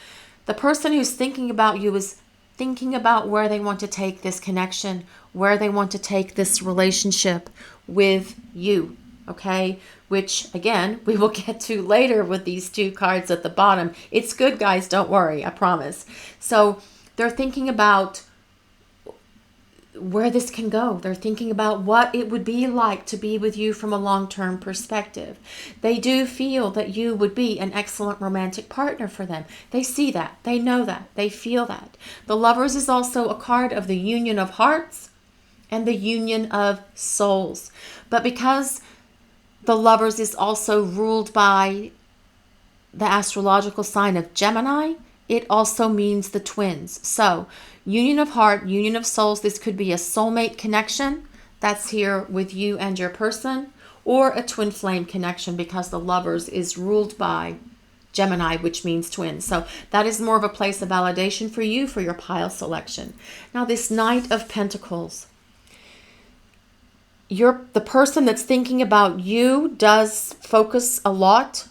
the person who's thinking about you is thinking about where they want to take this connection, where they want to take this relationship with you, okay? Which, again, we will get to later with these two cards at the bottom. It's good, guys. Don't worry. I promise. So they're thinking about where this can go. They're thinking about what it would be like to be with you from a long-term perspective. They do feel that you would be an excellent romantic partner for them. They see that. They know that. They feel that. The Lovers is also a card of the union of hearts and the union of souls. But because the Lovers is also ruled by the astrological sign of Gemini, it also means the twins. So union of heart, union of souls, this could be a soulmate connection that's here with you and your person, or a twin flame connection, because the Lovers is ruled by Gemini, which means twins. So that is more of a place of validation for you for your pile selection. Now, this Knight of Pentacles, the person that's thinking about you does focus a lot,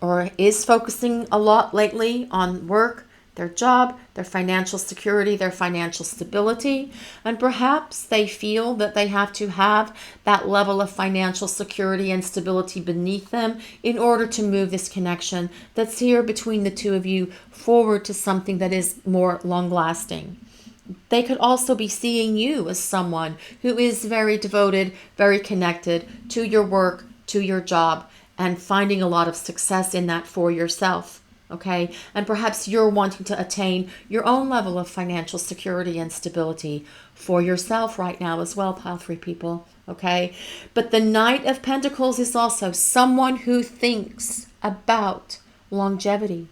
or is focusing a lot lately, on work, their job, their financial security, their financial stability. And perhaps they feel that they have to have that level of financial security and stability beneath them in order to move this connection that's here between the two of you forward to something that is more long-lasting. They could also be seeing you as someone who is very devoted, very connected to your work, to your job, and finding a lot of success in that for yourself, okay? And perhaps you're wanting to attain your own level of financial security and stability for yourself right now as well, Pile 3 people, okay? But the Knight of Pentacles is also someone who thinks about longevity.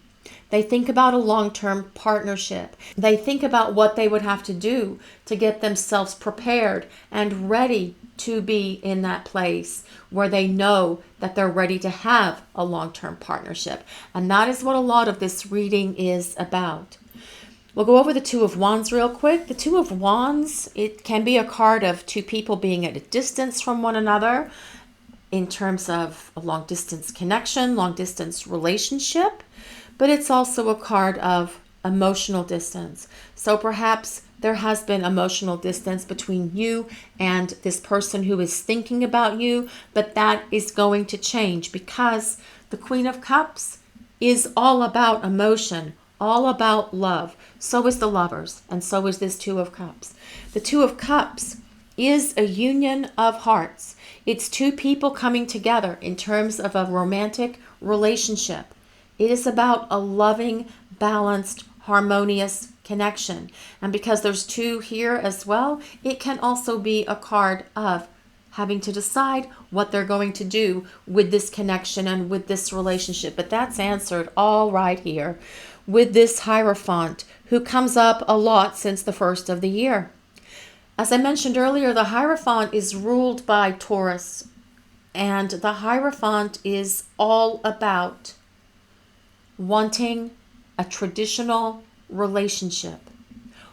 They think about a long-term partnership. They think about what they would have to do to get themselves prepared and ready to be in that place where they know that they're ready to have a long-term partnership. And that is what a lot of this reading is about. We'll go over the Two of Wands real quick. The Two of Wands, it can be a card of two people being at a distance from one another in terms of a long-distance connection, long-distance relationship. But it's also a card of emotional distance. So perhaps there has been emotional distance between you and this person who is thinking about you, but that is going to change, because the Queen of Cups is all about emotion, all about love. So is the Lovers, and so is this Two of Cups. The Two of Cups is a union of hearts. It's two people coming together in terms of a romantic relationship. It is about a loving, balanced, harmonious connection. And because there's two here as well, it can also be a card of having to decide what they're going to do with this connection and with this relationship. But that's answered all right here with this Hierophant, who comes up a lot since the first of the year. As I mentioned earlier, the Hierophant is ruled by Taurus, and the Hierophant is all about wanting a traditional relationship,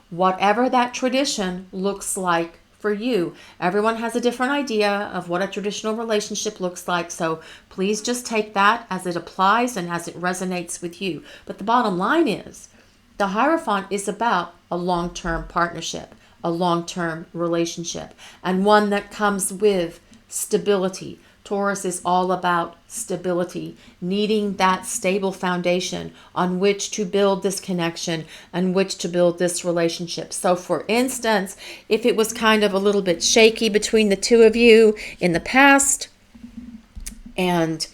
whatever that tradition looks like for you. Everyone has a different idea of what a traditional relationship looks like, so please just take that as it applies and as it resonates with you. But the bottom line is, the Hierophant is about a long-term partnership, a long-term relationship, and one that comes with stability. Taurus is all about stability, needing that stable foundation on which to build this connection and which to build this relationship. So for instance, if it was kind of a little bit shaky between the two of you in the past and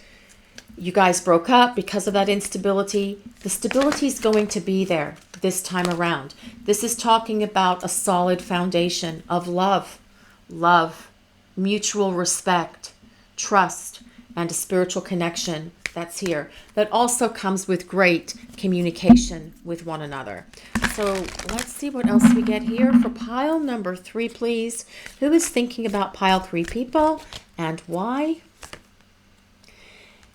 you guys broke up because of that instability, the stability is going to be there this time around. This is talking about a solid foundation of love, mutual respect, trust, and a spiritual connection that's here, that also comes with great communication with one another. So let's see what else we get here for pile number 3, please. Who is thinking about pile 3 people and why?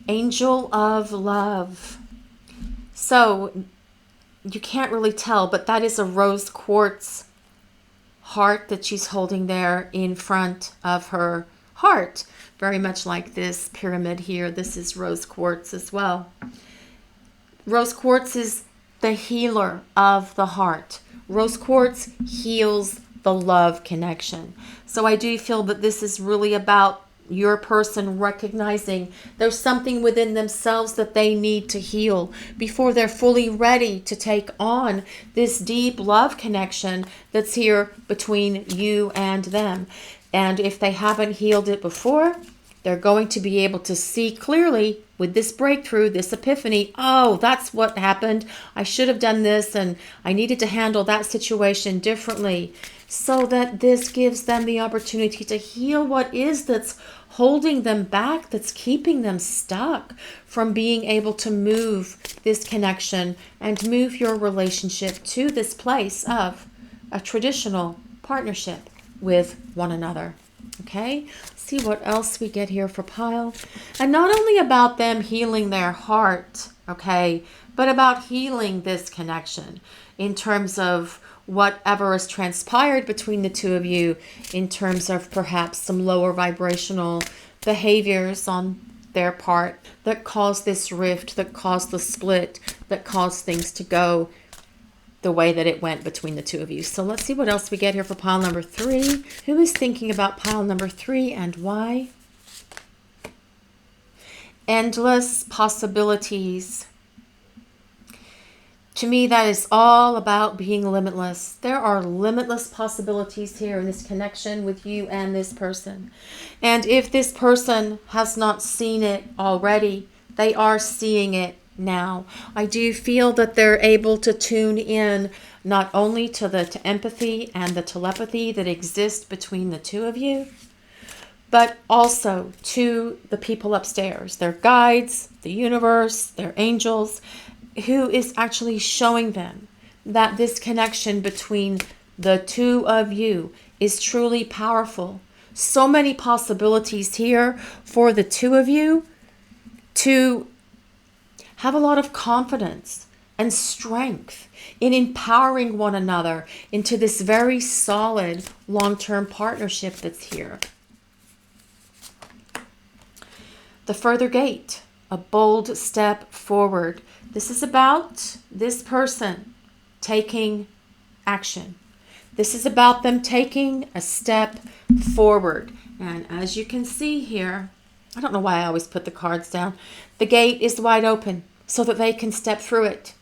Angel of Love. So you can't really tell, but that is a rose quartz heart that she's holding there in front of her heart. Very much like this pyramid here. This is rose quartz as well. Rose quartz is the healer of the heart. Rose quartz heals the love connection. So I do feel that this is really about your person recognizing there's something within themselves that they need to heal before they're fully ready to take on this deep love connection that's here between you and them. And if they haven't healed it before, they're going to be able to see clearly with this breakthrough, this epiphany, oh, that's what happened. I should have done this, and I needed to handle that situation differently, so that this gives them the opportunity to heal what is that's holding them back, that's keeping them stuck from being able to move this connection and move your relationship to this place of a traditional partnership with one another. Okay, see what else we get here for pile. And not only about them healing their heart, okay, but about healing this connection in terms of whatever has transpired between the two of you, in terms of perhaps some lower vibrational behaviors on their part that caused this rift, that caused the split, that caused things to go the way that it went between the two of you. So let's see what else we get here for pile number 3. Who is thinking about pile number 3 and why? Endless possibilities. To me, that is all about being limitless. There are limitless possibilities here in this connection with you and this person. And if this person has not seen it already, they are seeing it now. I do feel that they're able to tune in not only to the empathy and the telepathy that exists between the two of you, but also to the people upstairs, their guides, the universe, their angels, who is actually showing them that this connection between the two of you is truly powerful. So many possibilities here for the two of you to have a lot of confidence and strength in empowering one another into this very solid long-term partnership that's here. The further gate, a bold step forward. This is about this person taking action. This is about them taking a step forward. And as you can see here, I don't know why I always put the cards down. The gate is wide open so that they can step through it.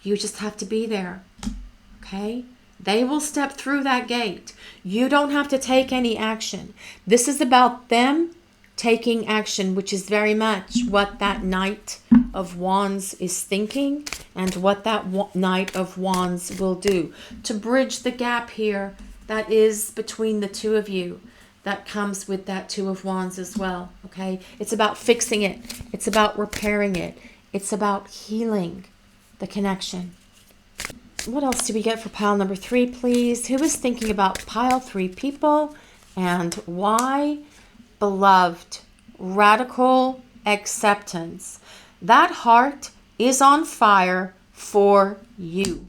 You just have to be there, okay? They will step through that gate. You don't have to take any action. This is about them taking action, which is very much what that Knight of Wands is thinking and what that Knight of Wands will do to bridge the gap here that is between the two of you. That comes with that Two of Wands as well, okay? It's about fixing it. It's about repairing it. It's about healing the connection. What else do we get for pile number 3, please? Who is thinking about pile 3 people and why? Beloved, radical acceptance. That heart is on fire for you.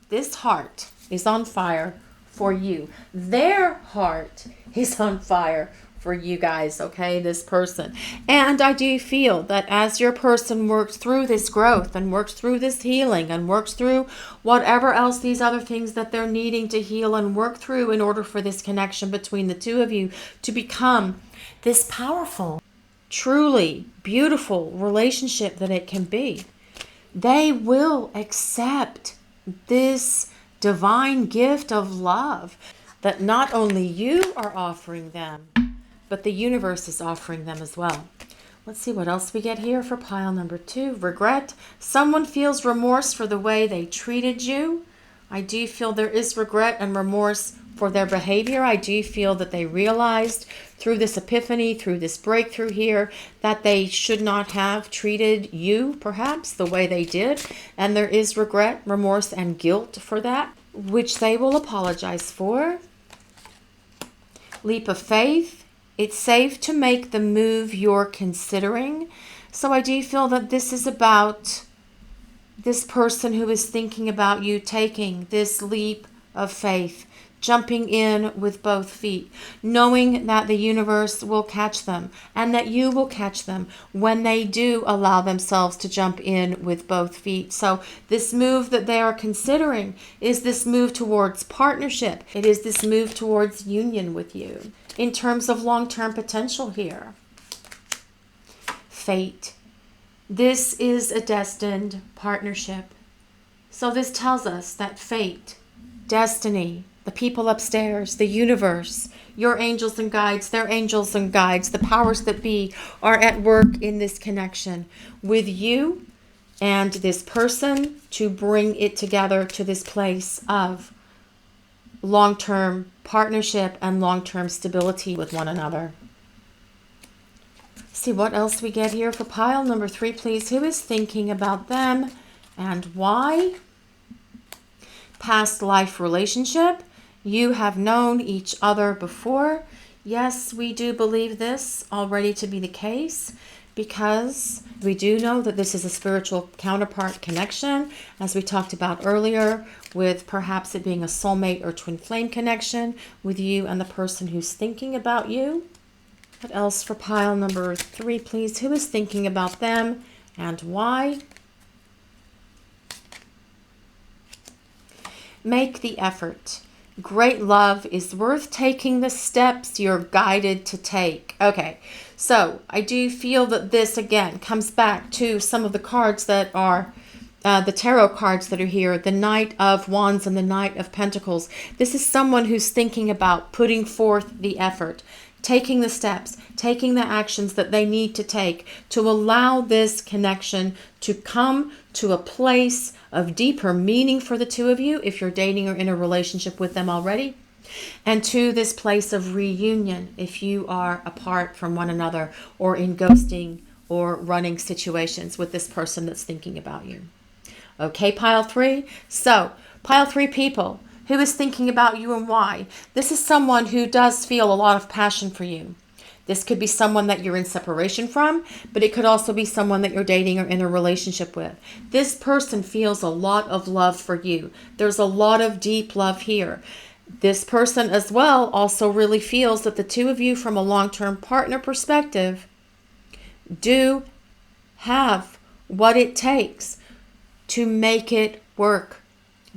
This heart is on fire for you. Their heart is on fire for you guys, okay? This person. And I do feel that as your person works through this growth and works through this healing and works through whatever else these other things that they're needing to heal and work through in order for this connection between the two of you to become this powerful, truly beautiful relationship that it can be, they will accept this divine gift of love that not only you are offering them, but the universe is offering them as well. Let's see what else we get here for pile number 2. Regret. Someone feels remorse for the way they treated you. I do feel there is regret and remorse for their behavior. I do feel that they realized through this epiphany, through this breakthrough here, that they should not have treated you, perhaps, the way they did. And there is regret, remorse, and guilt for that, which they will apologize for. Leap of faith. It's safe to make the move you're considering. So I do feel that this is about this person who is thinking about you taking this leap of faith, jumping in with both feet, knowing that the universe will catch them and that you will catch them when they do allow themselves to jump in with both feet. So this move that they are considering is this move towards partnership. It is this move towards union with you in terms of long-term potential here. Fate. This is a destined partnership. So this tells us that fate, destiny, the people upstairs, the universe, your angels and guides, their angels and guides, the powers that be are at work in this connection with you and this person to bring it together to this place of long-term partnership and long-term stability with one another. See what else we get here for pile number 3, please. Who is thinking about them and why? Past life relationship. You have known each other before. Yes, we do believe this already to be the case because we do know that this is a spiritual counterpart connection, as we talked about earlier, with perhaps it being a soulmate or twin flame connection with you and the person who's thinking about you. What else for pile number 3, please? Who is thinking about them and why? Make the effort. Great love is worth taking the steps you're guided to take. Okay, so I do feel that this, again, comes back to some of the cards that are the tarot cards that are here, the Knight of Wands and the Knight of Pentacles. This is someone who's thinking about putting forth the effort, taking the steps, taking the actions that they need to take to allow this connection to come to a place of deeper meaning for the two of you, if you're dating or in a relationship with them already, and to this place of reunion if you are apart from one another or in ghosting or running situations with this person that's thinking about you. Okay, pile 3. So, pile 3 people. Who is thinking about you and why? This is someone who does feel a lot of passion for you. This could be someone that you're in separation from, but it could also be someone that you're dating or in a relationship with. This person feels a lot of love for you. There's a lot of deep love here. This person as well also really feels that the two of you from a long-term partner perspective do have what it takes to make it work.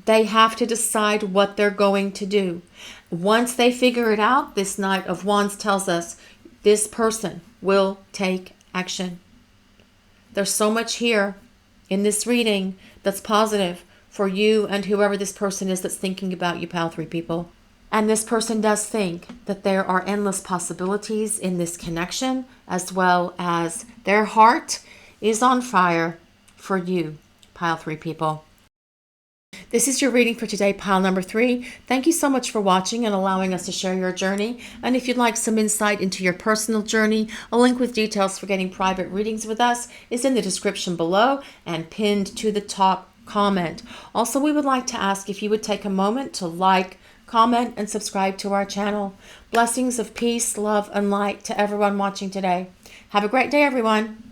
They have to decide what they're going to do. Once they figure it out, this Knight of Wands tells us this person will take action. There's so much here in this reading that's positive for you and whoever this person is that's thinking about you, pile 3 people. And this person does think that there are endless possibilities in this connection, as well as their heart is on fire for you, pile 3 people. This is your reading for today, pile number 3. Thank you so much for watching and allowing us to share your journey. And if you'd like some insight into your personal journey, a link with details for getting private readings with us is in the description below and pinned to the top comment. Also, we would like to ask if you would take a moment to like, comment, and subscribe to our channel. Blessings of peace, love, and light to everyone watching today. Have a great day, everyone.